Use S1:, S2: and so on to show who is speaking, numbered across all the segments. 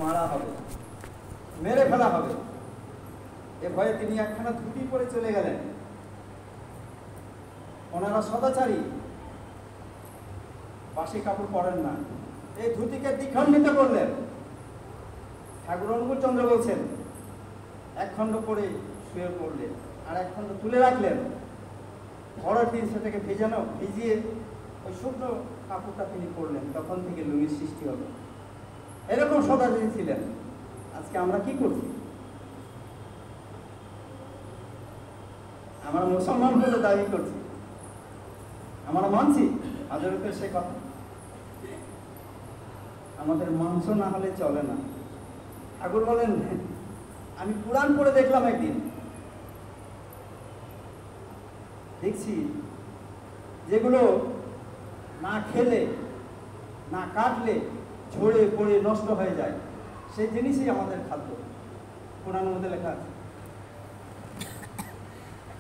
S1: মারা হবে, মেরে ফেলা হবে। এ ভয়ে তিনি একখানা ধুতি পরে চলে গেলেন। ওনারা সদাচারী, বাসি কাপড় পরেন না। এই ধুতিকে দ্বিখণ্ডিত করলেন। ঠাকুর অনুকূল চন্দ্র বলছেন, এক খণ্ড পরে শুয়ে পড়লেন, আর এক খণ্ড তুলে রাখলেন। পরের দিন সেটাকে ভিজিয়ে ওই শুকনো কাপড়টা তিনি পরলেন। তখন থেকে লুঙ্গির সৃষ্টি হলো। এরকম সদাচারী ছিলেন। আজকে আমরা কি করছি? আমরা মুসলমান বলে দাবি করছি, আমরা মানছি হযরতের সে কথা। আমাদের মাংস না হলে চলে না। ঠাকুর বলেন, আমি পুরাণ পড়ে দেখলাম একদিন, দেখছি যেগুলো না খেলে না কাটলে ঝরে পড়ে নষ্ট হয়ে যায়, সেই জিনিসই আমাদের খাদ্য। পুরাণের মধ্যে লেখা আছে।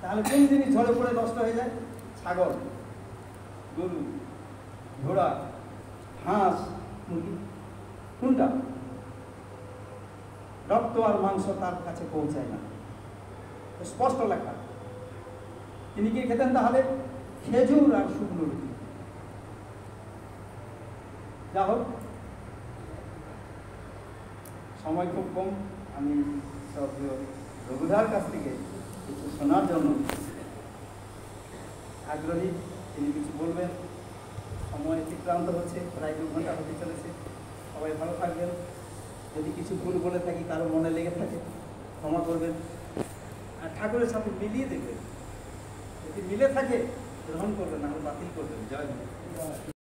S1: তাহলে কোন জিনিস ঝরে পড়ে নষ্ট হয়ে যায়? ছাগল, গরু, ঘোড়া, হাঁস, মুরগি। কোনটা? রক্ত আর মাংস তার কাছে পৌঁছায় না। স্পষ্ট লেখা। তিনি কি খেতেন তাহলে? খেজুর আর শুকনো রুটি। যা হোক, সময় খুব কম। আমি রঘুধার কাছ থেকে কিছু শোনার জন্য আগ্রহী। তিনি কিছু বলবেন। সময় অতিক্রান্ত হচ্ছে, প্রায় 2 ঘন্টা হতে চলেছে। সবাই ভালো থাকবেন। যদি কিছু ভুল বলে থাকি, কারো মনে লেগে থাকে, ক্ষমা করবেন। আর ঠাকুরের সাথে মিলিয়ে দেখবেন। যদি মিলে থাকে গ্রহণ করবেন, না বাতিল করবেন। জয় গুরু।